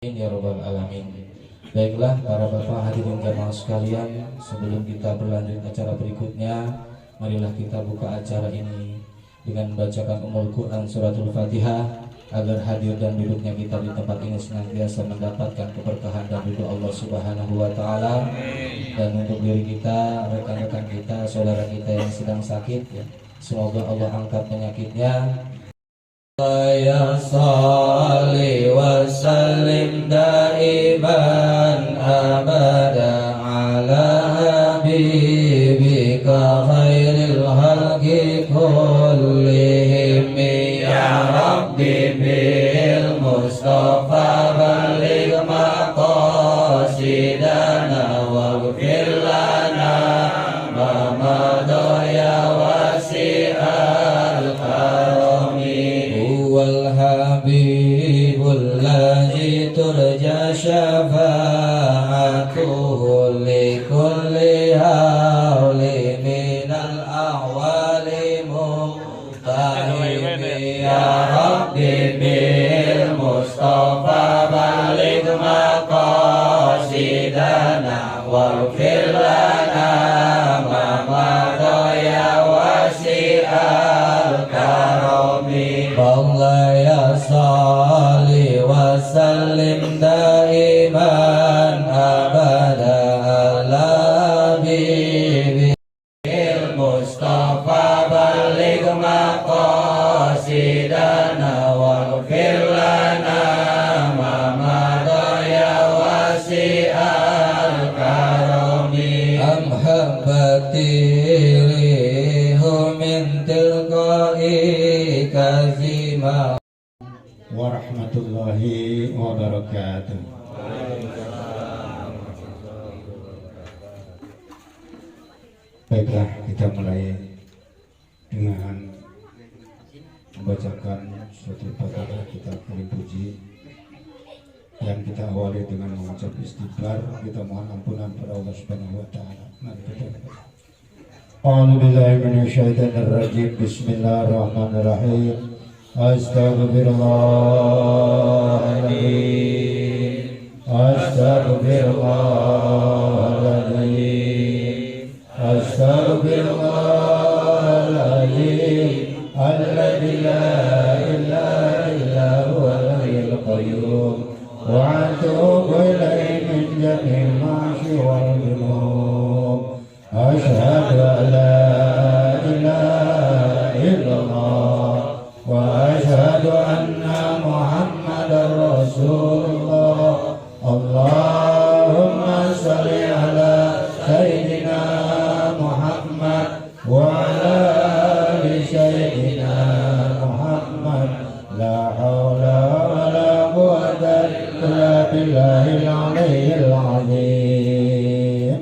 Ya Rabbal Alamin. Baiklah para bapak hadirin jamaah sekalian, sebelum kita berlanjut acara berikutnya, marilah kita buka acara ini dengan membacakan Ummul Quran Suratul Fatihah, agar hadir dan duduknya kita di tempat ini senantiasa mendapatkan keberkahan dan ridho Allah Subhanahu wa Ta'ala. Dan untuk diri kita, rekan-rekan kita, saudara kita yang sedang sakit, ya, semoga Allah angkat penyakitnya. Ya salli wa sallim daiman abada ala habibika khairil khalqi kullihim. Ya Rabbi bil Mustafa balligh maqasidana waghfir lana ma madha ya wasi'al karami. Wal habibul ladzi turja syafa'atuhu li kulli hawli minal ahwali muqtahimi. Ya Rabbi bil Mustafa balligh maqasidana waghfir lana ma madha ya wasi'al karami. Allah ya salli wa sallim daiman abada ala habibikal Mustafa balligh maqasidana waghfir lana ma madha ya wasi'al karami. Am habbatirihu min tilqa'i kazima warahmatullahi wabarakatuh. Baiklah, kita mulai dengan membacakan suatu Fatihah kita paling puji yang kita awali dengan mengucap istighfar. Kita mohon ampunan pada Allah Subhanahu wa Ta'ala. Mari kita baca. A'udzu billahi minasyaitonir rajim. Bismillahirrahmanirrahim. Astaghfirullahaladzim, astaghfirullahaladzim, astaghfirullahaladzim, alladzi la ilaha illa huwal hayyul qayyum, wa atubu ilaihi min jami'il ma'asi wal dhunub. Asyhadu an la ilaha illallah wa asyhadu anna Muhammadar Rasulullah. Allahumma shalli ala sayyidina Muhammad wa ala ali sayyidina Muhammad. La haula wa la quwwata illa billahil aliyyil azim.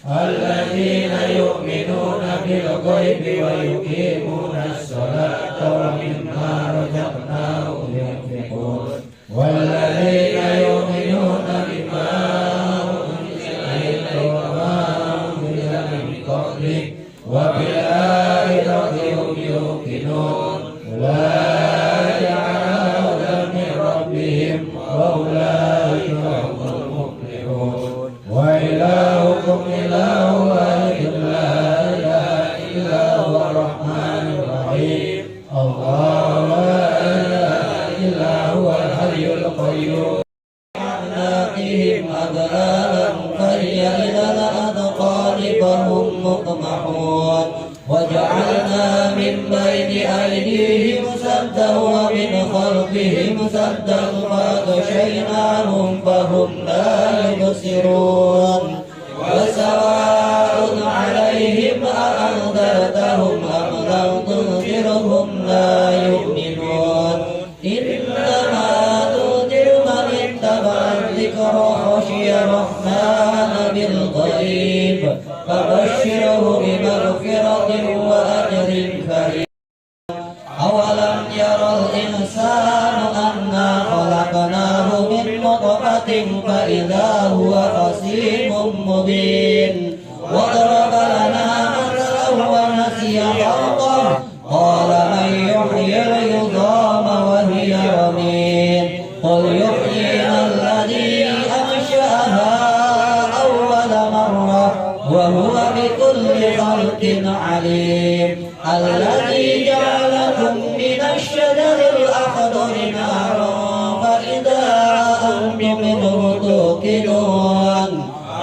Alladzina yu'minuna bil ghaibi wa yuqimuna as-salata wa mimma razaqnahum yunfiqun. Walladzina yu'minuna bima unzila ilayka wa ma unzila min qablik wa bil akhirati hum yuqinun. Ulaika 'ala hudan min rabbihim wa ulaika humul muflihun. Wa ilahukum ilahu wahidun la ilaha illa huwa rahmanur rahim. Allahu la ilaha illa huwal hayyul qayyum. A'naqihim aghlalan fahiya ilal adqani fahum muqmahun. Waja'alna min bayni aydihim saddan wa min khalfihim saddan faghshaynahum fahum la yubsirun. Wasawa'un 'alaihim a'anzartahum am lam tunzirhum la yu'minun. Innama tunziru man ittaba'a dzikra khashiya rahmana bil ghaib fabashshirhu bimaghfiratin wa ajrin karim. Awalam yaral insanu anna khalaqnahu min nutfatin fa idza huwa khasimun mubin. Wa daraba lana mathalan wa nasiya khalqahu qala man yuhyil 'idhama wa hiya ramim. Qul يحيينا الذي أنشأها أول مرة وهو بكل خلق عليم الذي جعلكم من الشجر الأخضر نارا فإذا أنتم منه توقدون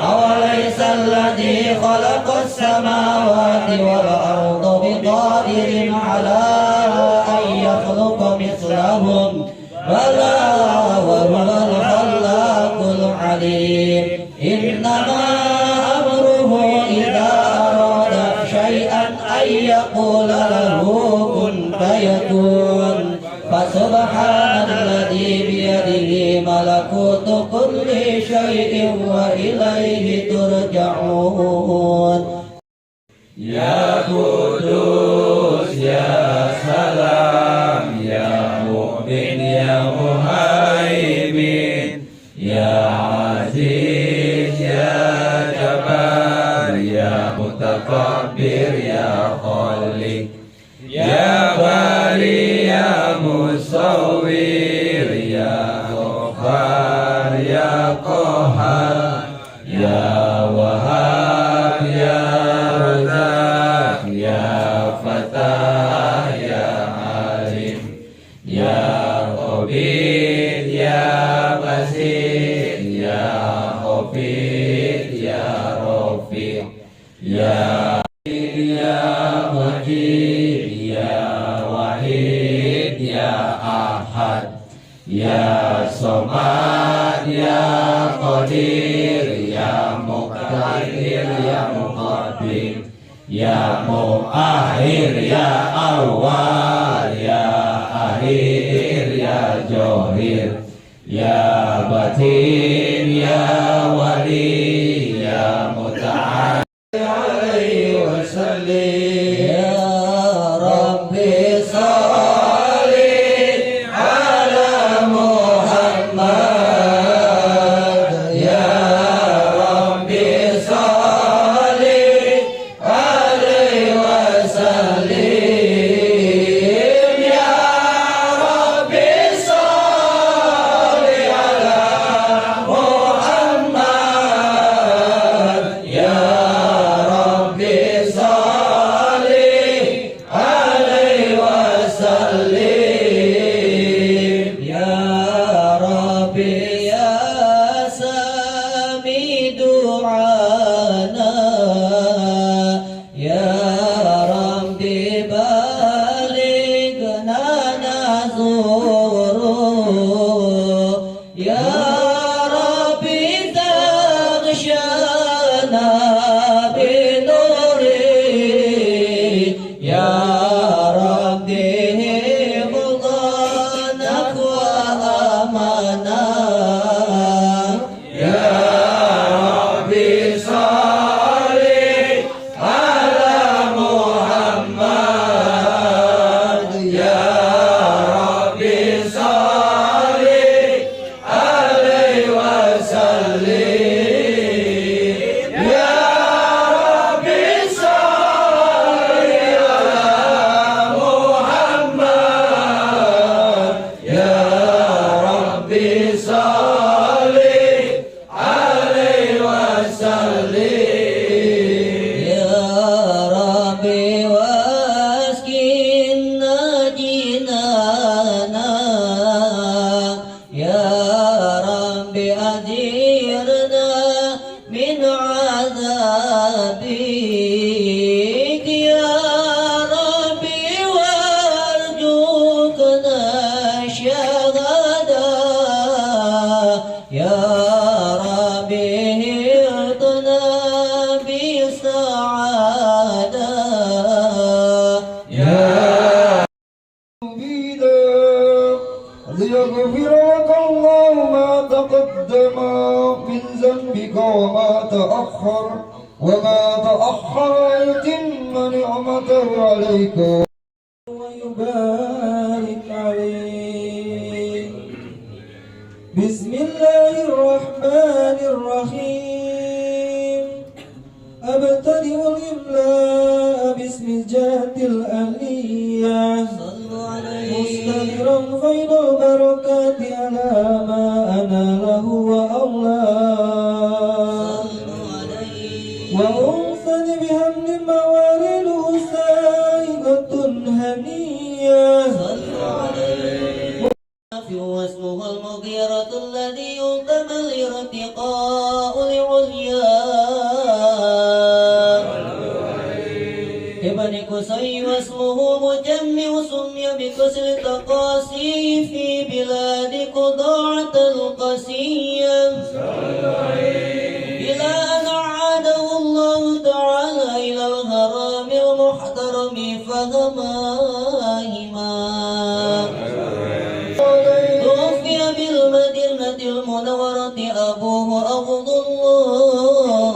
أوليس الذي خلق السماوات والأرض بقادر على أن يخلق مثلهم بلى وهو الخلاق العليم إنما أمره إذا أراد شيئا أن يقول له كن فيكون فسبحان الذي بيده ملكوت كل شيء وإليه ترجعون يا قدوس يا سلام يا مؤمن يا مهيمن يا عزيز يا جبار يا متكبر يا خالق يا باري يا مصور يا غفار يا قهار يا وهاب يا رزاق يا فتاح يا عالم يا خبير يا بصير يا حفيظ يا رفيع يا مجيد يا وحيد يا أحد يا صمد يا قدير يا مقتدر يا مقدم يا مؤخر يا أول يا أخير يا جوهر يا بطين يا ولي يا متعال عليه وسلم يا ربي صل على محمد يا ربي صل عليه وسلم يا ربي صل على محمد يا ربي صل عليه وسلم يا ربي يا سامي دعانا يا ربي بلغنا نزور يا ربي تغشانا بنورك يا ربي حفظناك وأمانا يا ربي صل على محمد يا ربي صل عليه وسلم يا ربي صل على محمد يا ربي صل عليه وسلم يا ربي واسكننا جنانا يا ربي أجرنا من عذابك يا ربي وارزقنا الشهادة يا ربي اهدنا بالسعادة يا ليغفر لك الله ما تقدم من ذنبك وما تأخر ويتم نعمته عليك ويبارك عليك. بسم الله الرحمن الرحيم. أبتدئ الإملاء باسم الجهة الأهلية صلوا عليه خيرا فيض البركات على ما أنا له والله وأنصت بحمد موارده سائغة هنية واسمه المغيرة الذي يؤتمن الارتقاء العليا ابن قصي واسمه مجمع سمي بكسر التقاسي في بلاد قضاعة القسية إلى أن عاده الله تعالى إلى الهرم المحترم فهماهما توفي بالمدينة المنورة أبوه عبد الله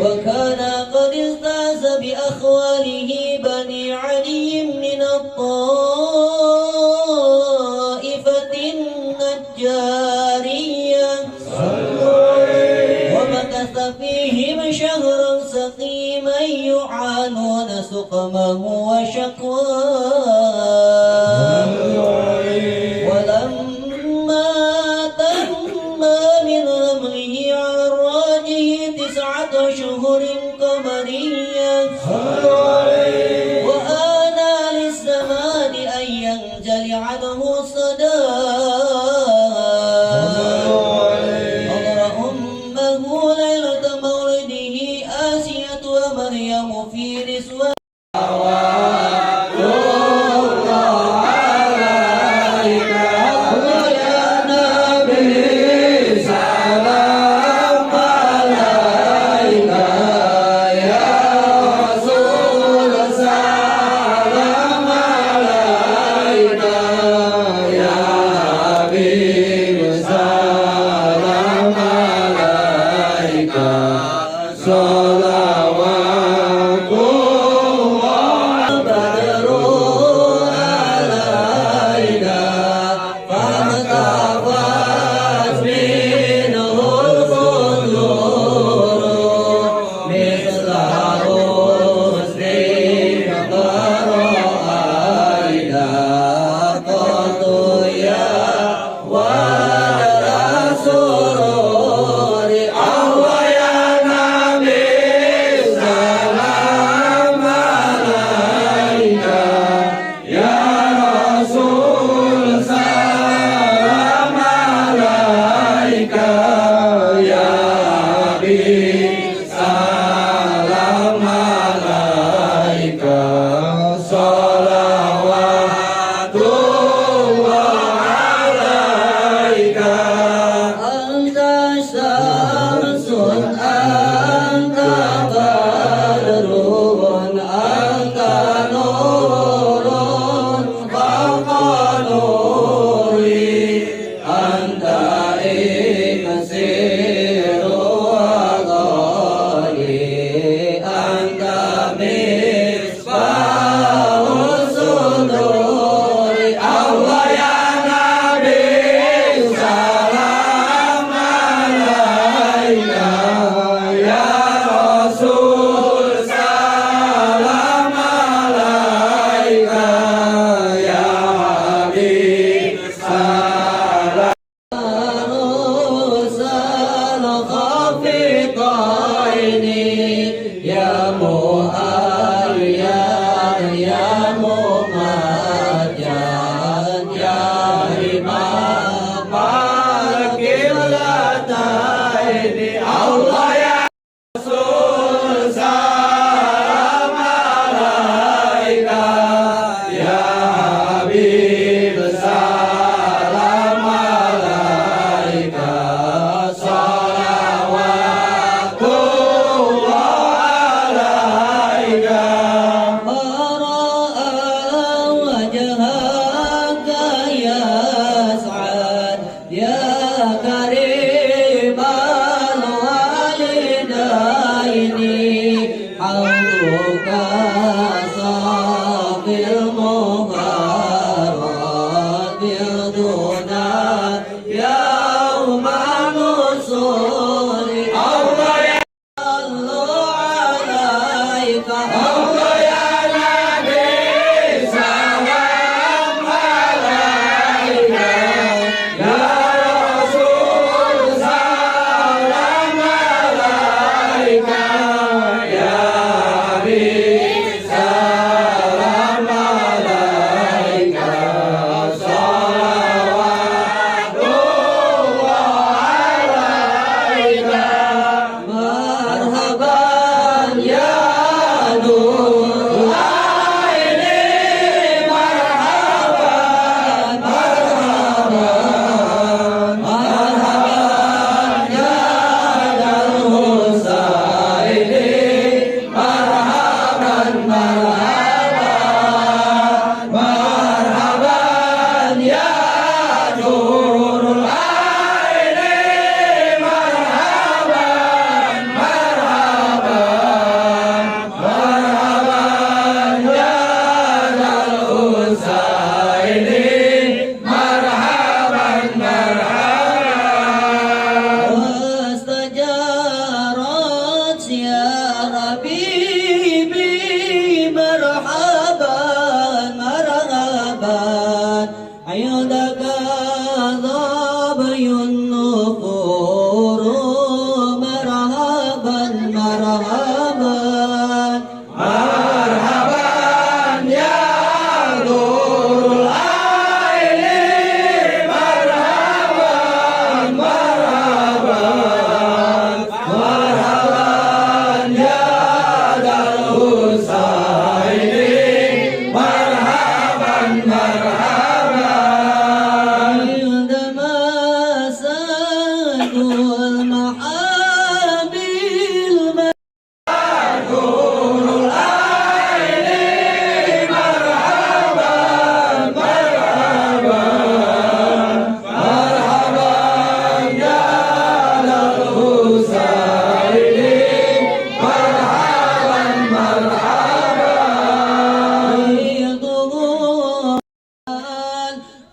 وكان قد استعز بأخواله بني علي من الطائفة النجارية ومكث فيهم شهرا سقيما يعانون سقمه وشكواه ولما تم من أمره على الراجح 9 أشهر قمرية وآن للزمان أن ينجلي عنه الصداع حضر أمه ليلة مولده آسية ومريم في نسوة Allah ya Nabi salam تكاذب النفور مرحبا مرحبا Marhaban ya Nurul Aini, marhaban, marhaban, marhaban ya Darul Husaini, marhaban, marhaban. عندما سادوا المحامل Nurul Aini, marhaban, marhaban, marhaban ya Darul Husaini, marhaban, marhaban.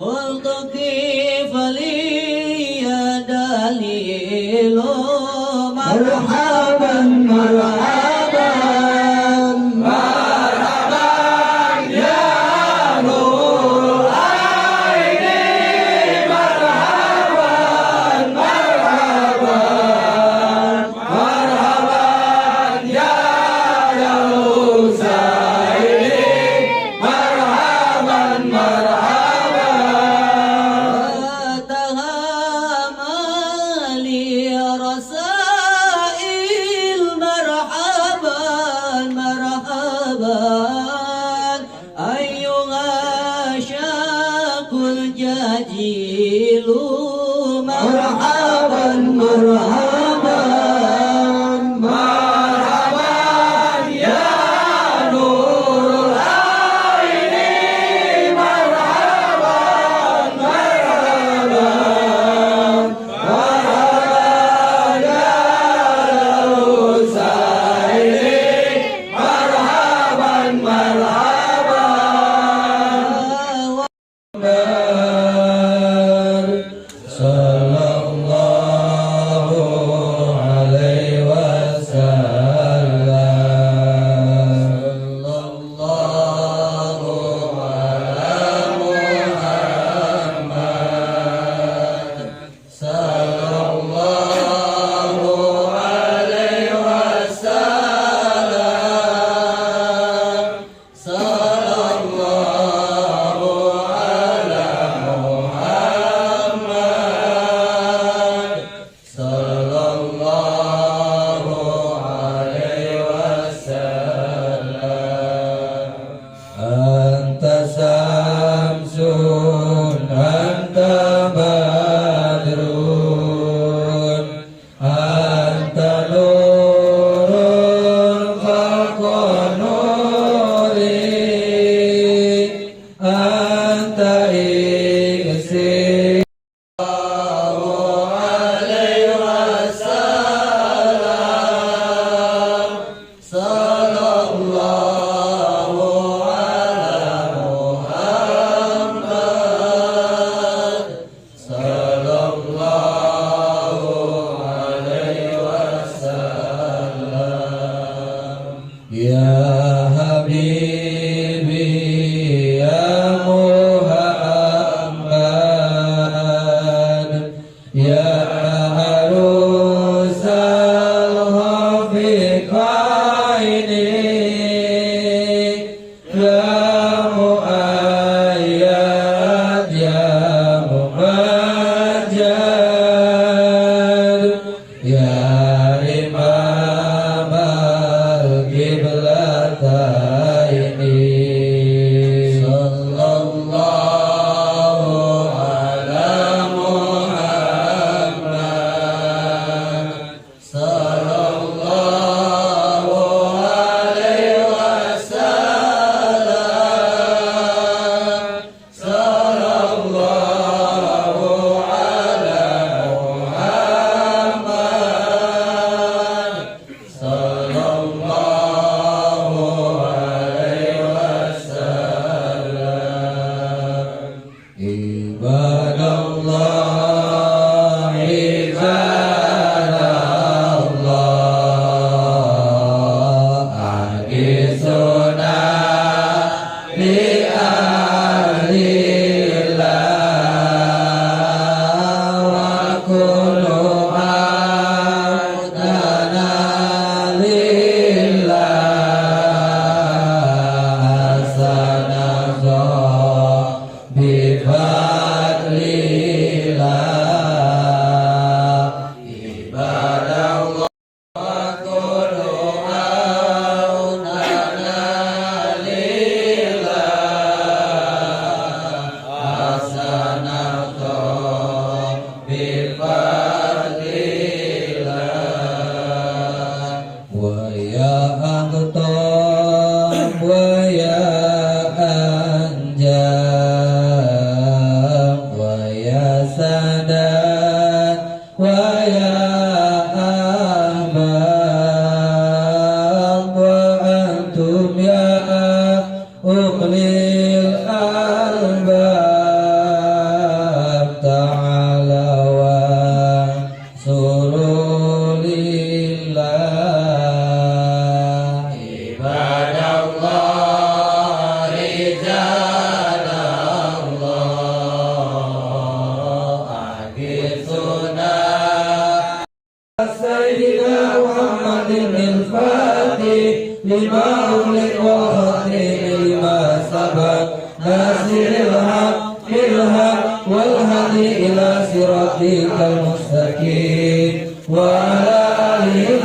قلت كيف لي دليل مرحبا مرحبا Marhaban ya Nurul Aini, marhaban, marhaban, marhaban ya Darul Husaini, marhaban, marhaban. تهاملي رسائل مرحبا مرحبا أيها شاك الجديل مرحبا مرحبا Marhaban ya Nurul Aini, marhaban, marhaban, marhaban ya Darul Husaini, marhaban, marhaban. Sallallahu sadat wa ya ahbab wa antum ya ulil albab ta'ala wa surulillah ibadallah rizadallah agisuna Sayyidina Muhammadin al-Fatih lima ulik wal khatim lima sabak nasiril haq bilhaq wal hadi ila siratikal mustaqim wa ala alihi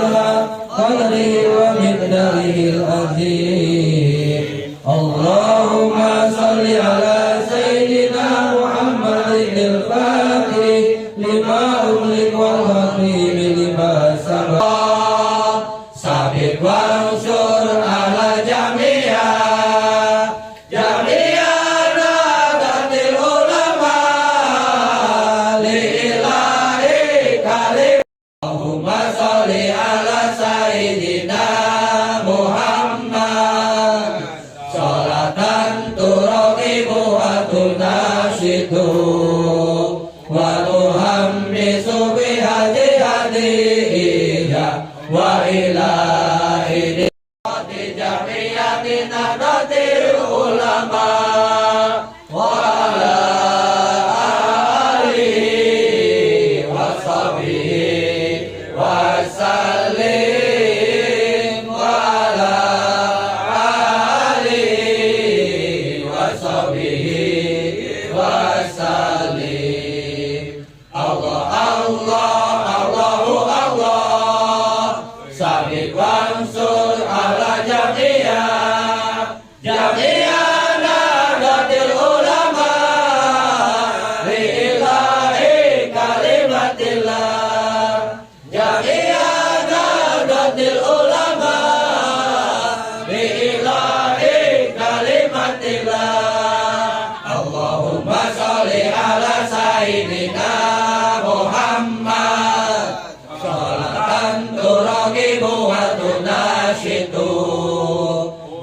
qadrihi wa miqdarihi al-azim Allahumma salli ala Sayyidina Muhammadin al-Fatih lima ulik wal khatim lima sabak sabit wansur ala jami'ah nadatil ulama lillahi kalim Allahumma sholli ala sayyidina Muhammad sholatan turaqibu wa tunashidu wa tuhammisu bihadi hadiya wa ilahi di jami'ati nadatil ulama wa ala alihi wa sahbihi wa sallim wa ala alihi wa sahbihi wa sallim Allah Allahu Allah sabit wansur ala jami'ah nadatil ulama lillahi kalimatillah jami'ah nadatil ulama lillahi kalimatillah Allahumma sholli ala sayyidina Muhammad sholatan turaqibu wa tunashidu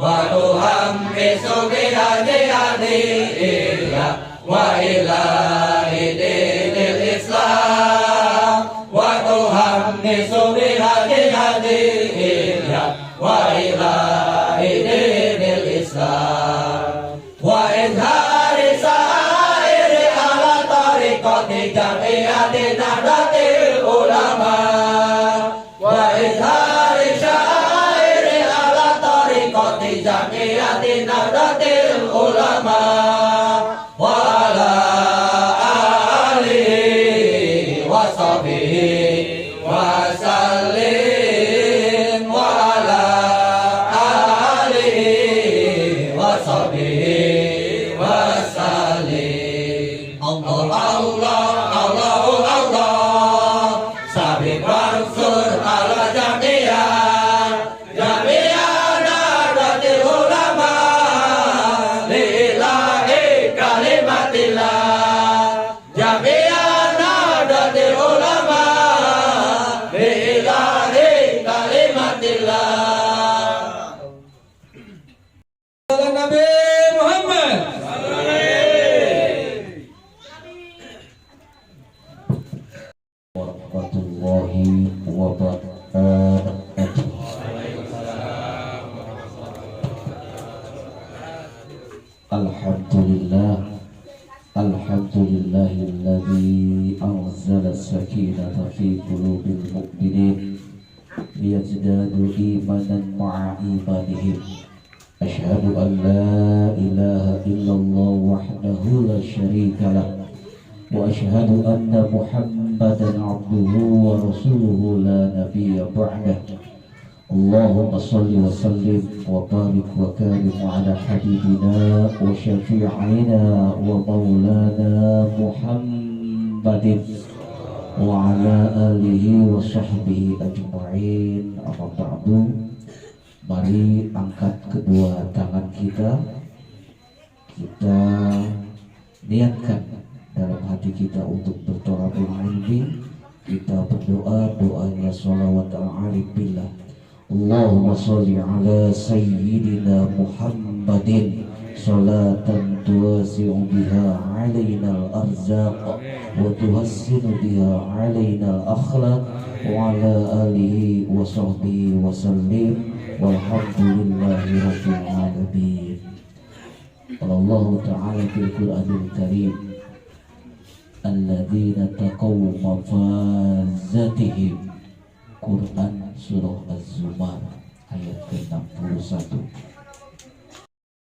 wa tuhammisu bihadi hadiyya wa ilahi dinil islam wa tuhammisu bihadi hadiyya wa ilahi dinil islam wa izhari sa'iri ala tariqati jami'ati nadatil ulama wa izhari syairi ala tariqati jami'ati nadatil ulama wa ala alihi wa sahbihi wa sallim wa ala alihi wa sahbihi wa sallim Allah sabit wansur ala jami'ah nadatil ulama lillahi kalimatillah jami'ah nadatil ulama lillahi kalimatillah Nabi Muhammad warahmatullahi wabarakatuh. Alhamdulillahilladzi anzala sakinata fi qulubil mu'minin liyazdadu imanan ma'a imanihim. Asyhadu an la ilaha illallah wahdahu la syarika lah wa asyhadu anna Muhammadan abduhu wa rasuluhu la nabiyya ba'dah. Allahumma salli wa sallim wa barik wa karim ala habibina wa syafi'ina wa maulana Muhammadin wa ala alihi wa sahbihi ajma'in. Amma ba'du. Mari angkat kedua tangan kita. Kita niatkan dalam hati kita untuk bertolabul ilmi. Kita berdoa doanya sholawat al-arif billah. Allahumma sholli ala sayyidina Muhammadin salatan tuwasi'u biha alaina al-arzaq wa tuhassinu biha alaina al-akhlaq wa ala alihi wa sahbihi wa sallim walhamdulillahi rabbil alamin. Allah Ta'ala fil Qur'anil Karim alladzina taqaw mafazatihim. Quran surah Az-Zumar ayat ke-61.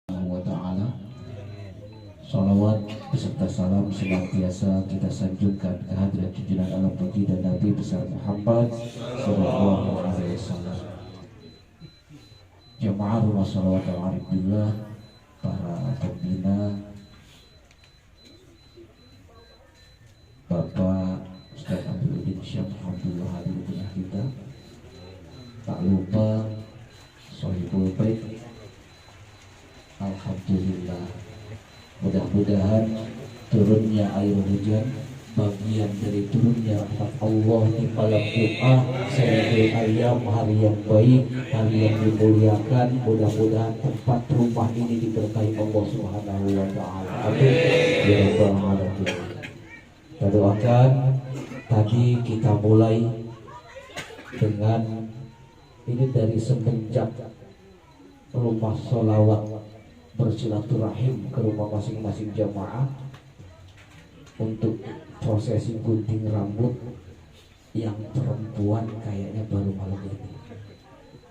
Wa ta'ala salawat beserta salam senantiasa kita sanjungkan ke hadirat junjungan alam baginda Nabi besar Muhammad sallallahu alaihi wasallam. Jamaah rumah salawat al-arif billah, para pembina, Bapak Ustaz Abdul Syekh Alhamdulillah hadir di tengah kita. Tak lupa Sohibul Bait. Alhamdulillah, mudah-mudahan turunnya air hujan bagian dari turunnya rahmat Allah di malam Jumat sebagai ayam hari yang baik, hari yang dimuliakan. Mudah-mudahan tempat rumah ini diberkahi Allah Subhanahu wa Ta'ala. Amin ya rabbal alamin. Kita doakan. Tadi kita mulai dengan ini dari semenjak rumah sholawat bersilaturahim ke rumah masing-masing jamaah untuk prosesi gunting rambut. Yang perempuan kayaknya baru malam ini.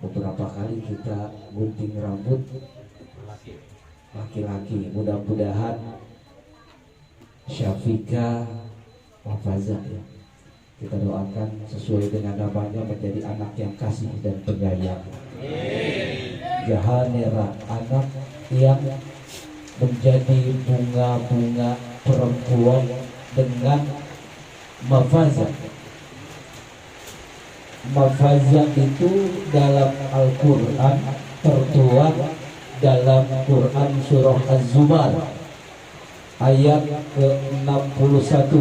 Beberapa kali kita gunting rambut laki-laki. Mudah-mudahan Syafika Wafazah ya, kita doakan sesuai dengan namanya menjadi anak yang kasih dan penyayang. Jahanera, anak yang menjadi bunga-bunga perempuan dengan mafazah. Mafazah itu dalam Al-Quran tertuang dalam Quran surah Az-Zumar ayat ke-61.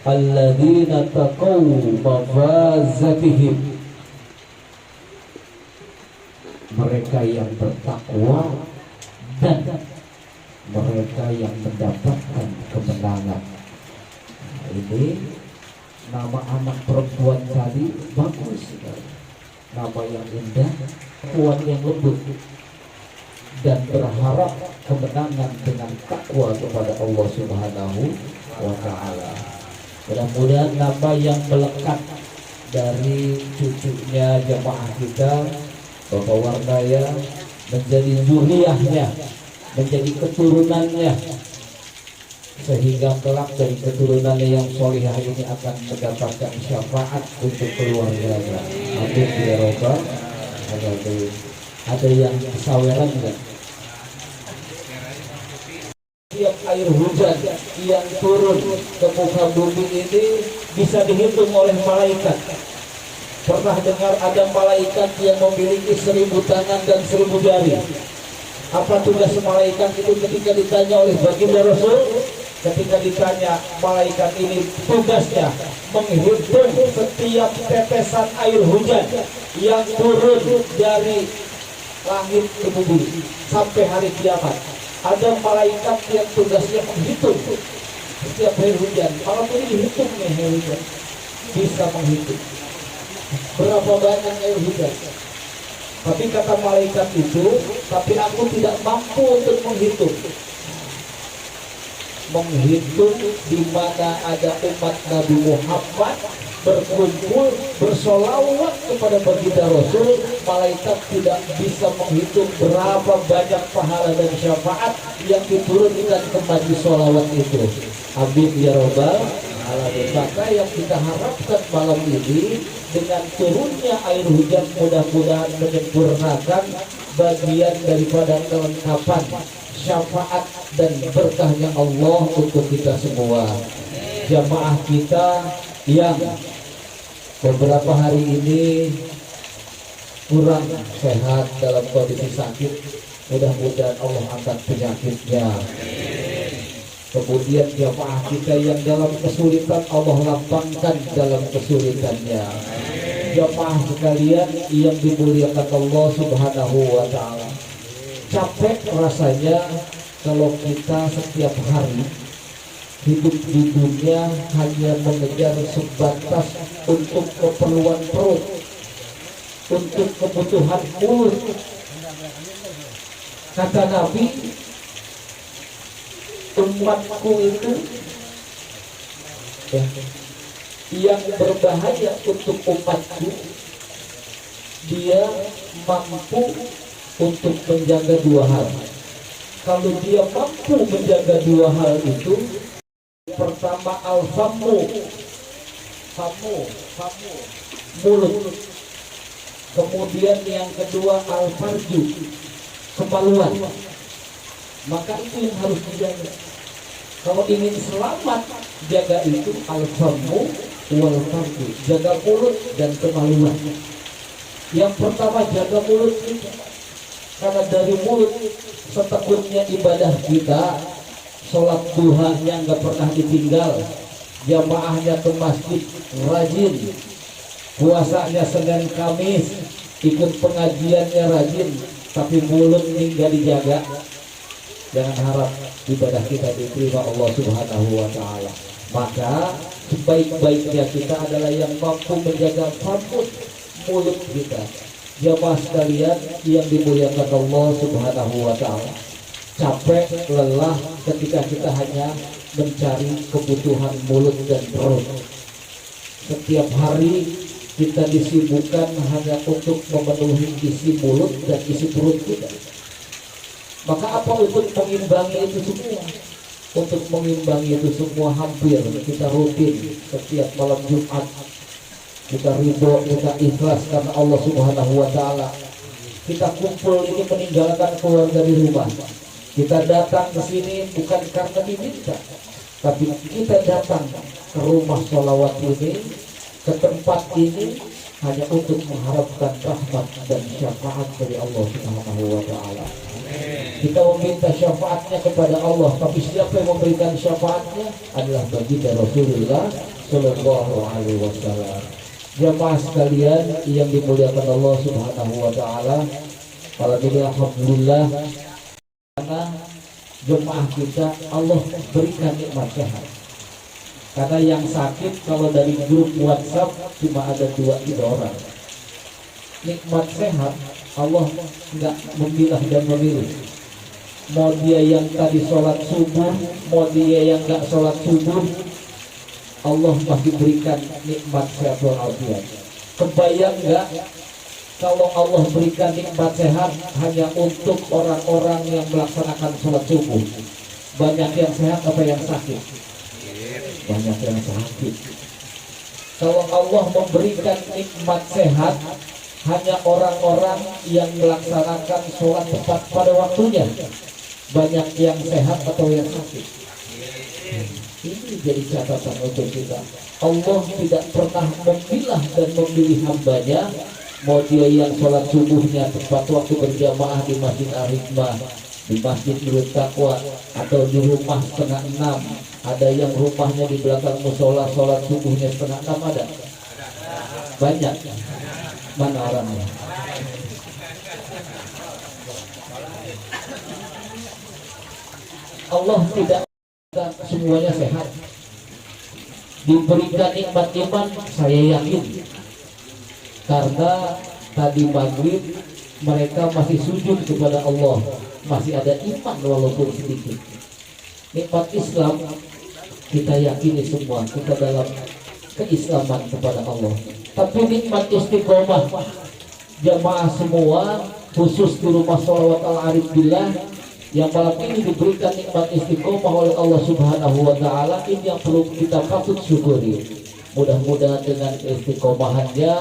Alladzina taqaw mafazatihim. Mereka yang bertakwa dan mereka yang mendapatkan kemenangan. Nah, ini nama anak perempuan tadi bagus sekali. Nama yang indah, perempuan yang lembut, dan berharap kemenangan dengan takwa kepada Allah Subhanahu wa Ta'ala. Mudah-mudahan nama yang melekat dari cucunya jemaah kita Bapak Wardaya menjadi zuriyahnya, menjadi keturunannya, sehingga kelak dari keturunannya yang solihah ini akan mendapatkan syafaat untuk keluarganya. Amin ya rabbal alamin. Ada yang saweran enggak? Setiap air hujan yang turun ke muka bumi ini bisa dihitung oleh malaikat. Pernah dengar ada malaikat yang memiliki 1000 tangan dan 1000 jari? Apa tugas malaikat itu ketika ditanya oleh baginda Rasul? Ketika ditanya, malaikat ini tugasnya menghitung setiap tetesan air hujan yang turun dari langit ke bumi sampai hari kiamat. Ada malaikat yang tugasnya menghitung setiap air hujan. Malam ini dihitung nih air hujan, bisa menghitung berapa banyak air hujan. Tapi kata malaikat itu, tapi aku tidak mampu untuk menghitung di mana ada umat Nabi Muhammad berkumpul bersolawat kepada baginda Rasul. Malaikat tidak bisa menghitung berapa banyak pahala dan syafaat yang diturunkan ke majlis solawat itu. Amin ya rabbal alamin. Maka yang kita harapkan malam ini dengan turunnya air hujan mudah-mudahan menyempurnakan bagian daripada kelengkapan syafaat dan berkahnya Allah untuk kita semua. Jamaah kita yang beberapa hari ini kurang sehat dalam kondisi sakit, mudah-mudahan Allah angkat penyakitnya. Kemudian jamaah kita yang dalam kesulitan, Allah lapangkan dalam kesulitannya. Jamaah sekalian yang dimuliakan Allah Subhanahu wa Ta'ala, capek rasanya kalau kita setiap hari hidup di dunia hanya mengejar sebatas untuk keperluan perut, untuk kebutuhan mulut. Kata Nabi, umatku itu ya, yang berbahaya untuk umatku, dia mampu untuk menjaga dua hal. Kalau dia mampu menjaga dua hal itu, pertama al-famu, mulut. Kemudian yang kedua al-farju, kemaluan. Maka itu yang harus dijaga. Kalau ingin selamat, jaga itu al-famu wal farju, jaga mulut dan kemaluan. Yang pertama jaga mulut kita, karena dari mulut setekunnya ibadah kita. Sholat duhanya nggak pernah ditinggal, jamaahnya ke masjid rajin, puasanya Senin Kamis, ikut pengajiannya rajin, tapi mulut ini nggak dijaga. Jangan harap ibadah kita diterima Allah Subhanahu wa Ta'ala. Maka sebaik-baiknya kita adalah yang mampu menjaga farmut mulut kita. Jamaah sekalian yang dimuliakan Allah Subhanahu wa Ta'ala, capek, lelah ketika kita hanya mencari kebutuhan mulut dan perut. Setiap hari kita disibukkan hanya untuk memenuhi isi mulut dan isi perut kita. Maka apa untuk mengimbangi itu semua? Untuk mengimbangi itu semua hampir kita rutin setiap malam Jumat. Kita ridho, kita ikhlas karena Allah Subhanahu wa Ta'ala. Kita kumpul ini meninggalkan keluarga di rumah. Kita datang ke sini bukan karena diminta, tapi kita datang ke rumah sholawat ini, ke tempat ini hanya untuk mengharapkan rahmat dan syafaat dari Allah Subhanahu wa Ta'ala. Kita meminta syafaatnya kepada Allah, tapi siapa yang memberikan syafaatnya adalah baginda Rasulullah Shallallahu Alaihi Wasallam. Jamaah sekalian yang dimuliakan Allah Subhanahu wa Ta'ala, alhamdulillah, karena jemaah kita Allah berikan nikmat sehat. Karena yang sakit kalau dari grup WhatsApp cuma ada 2-3 orang. Nikmat sehat Allah nggak memilah dan memilih. Mau dia yang tadi sholat subuh, mau dia yang nggak sholat subuh, Allah masih berikan nikmat sehat walafiat. Kebayang nggak kalau Allah berikan nikmat sehat hanya untuk orang-orang yang melaksanakan sholat subuh? Banyak yang sehat apa yang sakit? Banyak yang sakit. Kalau Allah memberikan nikmat sehat hanya orang-orang yang melaksanakan sholat tepat pada waktunya, banyak yang sehat atau yang sakit? Ini jadi catatan untuk kita. Allah tidak pernah memilah dan memilih hambanya. Mau dia yang sholat subuhnya tepat waktu berjamaah di Masjid Al-Hikmah, di Masjid Nurul Taqwa, atau di rumah 5:30. Ada yang rumahnya di belakang musola, sholat subuhnya 5:30 ada? Banyak. Mana orangnya? Allah tidak semuanya sehat. Diberikan nikmat iman, saya yakin. Karena tadi maghrib mereka masih sujud kepada Allah, masih ada iman walaupun sedikit. Nikmat Islam kita yakini semua, kita dalam keislaman kepada Allah. Tapi nikmat istiqomah jamaah semua, khusus di rumah sholawat Al-Arif Billah yang malam ini diberikan nikmat istiqomah oleh Allah Subhanahu wa Ta'ala, ini yang perlu kita patut syukuri. Mudah-mudahan dengan istiqomahannya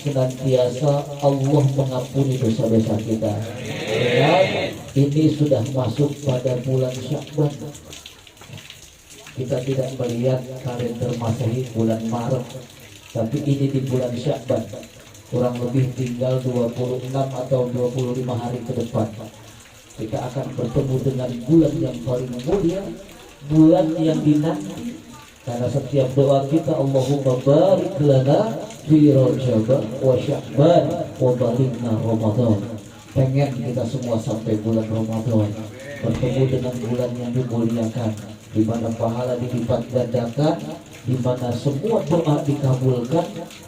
senantiasa Allah mengampuni dosa-dosa kita. Dan ini sudah masuk pada bulan Sya'ban. Kita tidak melihat kalender Masehi bulan Maret, tapi ini di bulan Sya'ban. Kurang lebih tinggal 26 atau 25 hari ke depan kita akan bertemu dengan bulan yang paling mulia, bulan yang dinanti. Karena setiap doa kita Allahumma barik lana fi Rajab wa Sya'ban wa balighna Ramadan. Pengen kita semua sampai bulan Ramadan bertemu dengan bulan yang dimuliakan, di mana pahala dilipat gandakan, di mana semua doa dikabulkan,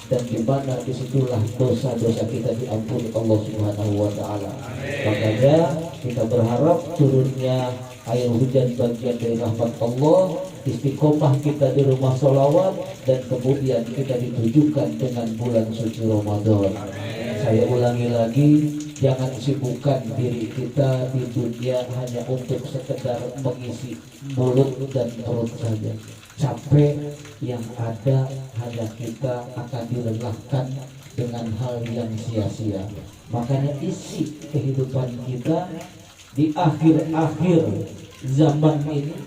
dan di mana disitulah dosa-dosa kita diampuni Allah Subhanahu wa Ta'ala. Makanya kita berharap turunnya air hujan bagian dari rahmat Allah, istiqomah kita di rumah sholawat, dan kemudian kita ditujukan dengan bulan suci Ramadan. Saya ulangi lagi, jangan sibukkan diri kita di dunia hanya untuk sekedar mengisi mulut dan perut saja. Capek yang ada hanya kita akan dilelahkan dengan hal yang sia-sia. Makanya isi kehidupan kita di akhir-akhir zaman ini.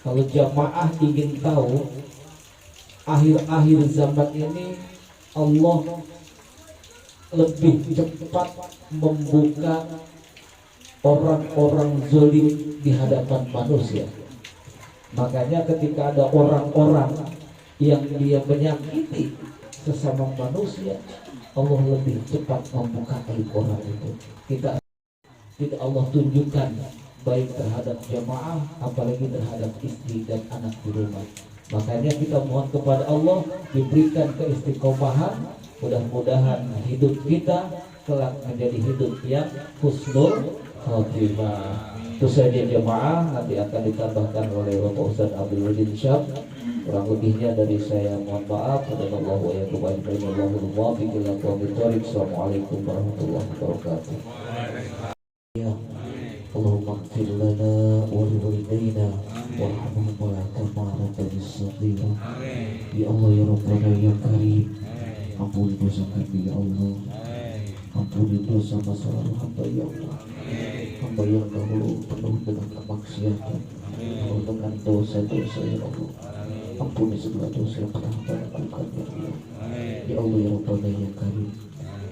Kalau jamaah ingin tahu akhir-akhir zaman ini, Allah lebih cepat membuka orang-orang zalim di hadapan manusia. Makanya ketika ada orang-orang yang dia menyakiti sesama manusia, Allah lebih cepat membuka aib orang itu. Tidak Allah tunjukkan baik terhadap jamaah, apalagi terhadap istri dan anak di rumah. Makanya kita mohon kepada Allah diberikan keistiqomahan. Mudah-mudahan hidup kita kelak menjadi hidup yang husnul khotimah. Itu saja jemaah, nanti akan ditambahkan oleh Bapak Ustaz Abdul Wadid Syab. Kurang lebihnya dari saya mohon maaf. Assalamualaikum warahmatullahi wabarakatuh. Ya Allahumma ighfir lana wa li walidayna warhamhuma kama rabbayana shaghira. Ya Allah ya Rabbana ya Karim, ampuni dosa kami ya Allah, ampuni dosa masa lalu hamba ya Allah. Hamba yang dahulu penuh dengan kemaksiatan, penuh dengan dosa-dosa ya Allah. Ampuni segala dosa yang pernah hamba lakukan ya Allah. Ya Allah ya Rabbana ya Karim,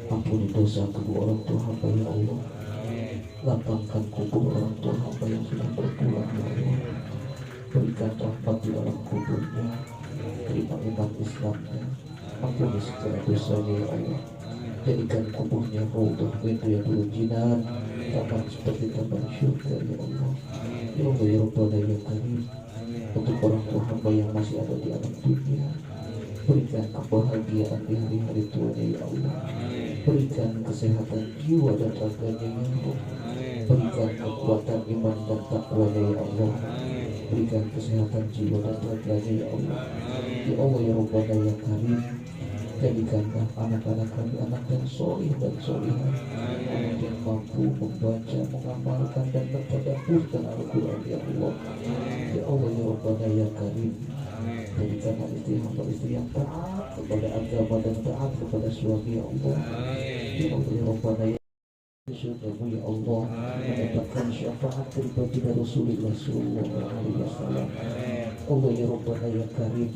ampuni dosa kedua orang tua hamba ya Allah. Lapangkan kubur orang tua hamba yang sudah berpulang ya Allah. Berikan rahmat di dalam kuburnya, terima iman Islamnya, ampuni segala dosanya ya Allah. Jadikan kuburnya raudhah min riyadil jinan, taman seperti taman syurga ya Allah. Ya Allah ya Rabbana ya Karim, untuk orang tua hamba yang masih ada di alam dunia, berikan kebahagiaan di hari-hari tuanya ya Allah. Berikan kesehatan jiwa dan raganya ya Allah. Berikan kekuatan iman dan takwanya ya Allah. Berikan kesehatan jiwa dan raganya ya Allah. Ya Allah ya Rabbana ya Karim, jadikanlah anak-anak kami anak yang soleh dan solehah, anak yang mampu membaca, mengamalkan dan mentadabburkan Al-Quran ya Allah. Ya Allah ya Rabbana ya Karim, jadikanlah istri yang taat kepada agama dan taat kepada suami ya Allah. Ya Allah ya Rabbana ya surgamu ya Allah, mendapatkan syafaat dari baginda Rasulullah sallallahu alaihi wasallam. Allah ya Rabbana ya Karim,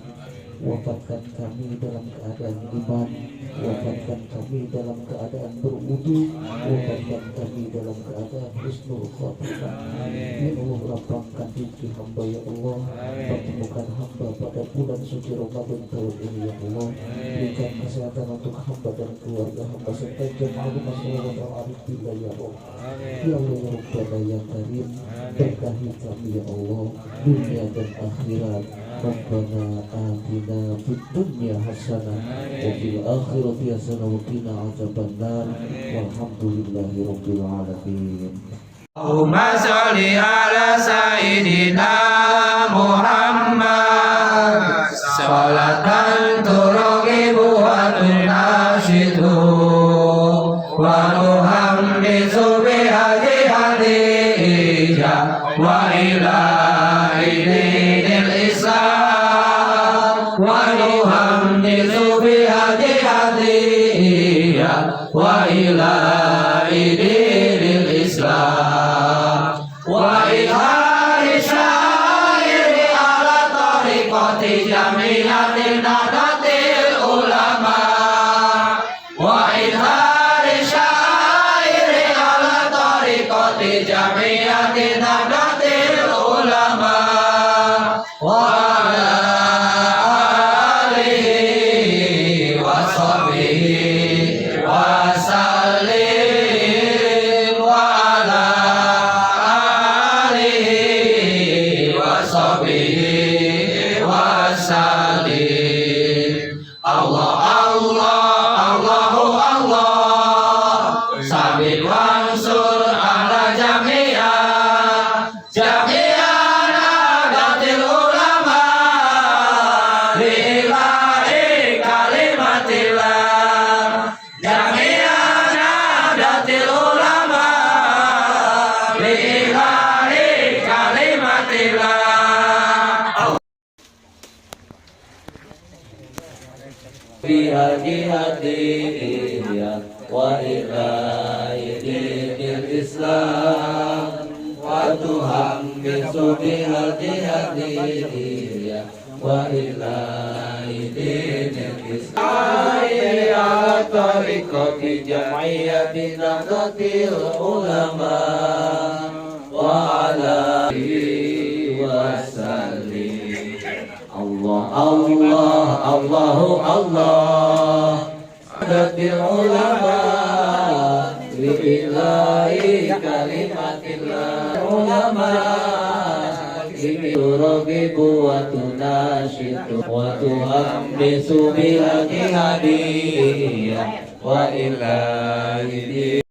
wafatkan kami dalam keadaan iman, wafatkan kami dalam keadaan berwudu, wafatkan kami dalam keadaan husnul khotimah. Ya Allah, lapangkan rezeki hamba ya Allah, pertemukan hamba pada bulan suci Ramadan tahun ini ya Allah. Berikan kesehatan untuk hamba dan keluarga hamba serta jemaah rumah sholawat al-arif billah ya Allah. Ya Allah ya Rabbana ya Karim, berkahi kami ya Allah, dunia dan akhirat. Rabbana atina fid dunya hasanah wa fil akhirati hasanah wa qina adzabannar. Walhamdulillahi rabbil alamin. Allahumma sholli ala sayyidina Muhammad salatan turqibu wa tunashidu wa nuhammisu bihadi hadija wa ila dinil Islam wa nuhammisu bihadi hadija wa ila dinil Islam wa ilhari syairi ala tariqati jamiatin nadatil ulama wa ilhari syairi ala tariqati jamiatin nadatil ulama. biha jihadiyah wa ilahi dinil Islam wa tuhammisu biha jihadiyah wa ilahi dinil Islam ya tariqati jam'iyyati nahdlatil ulama wa ala wa sallim Allah Allah Allahu Allah Adatil ulama lillahi kalimatillah ulama turagibu wa tunashitu wa tuhammisu biha jihadiyah wa ilahi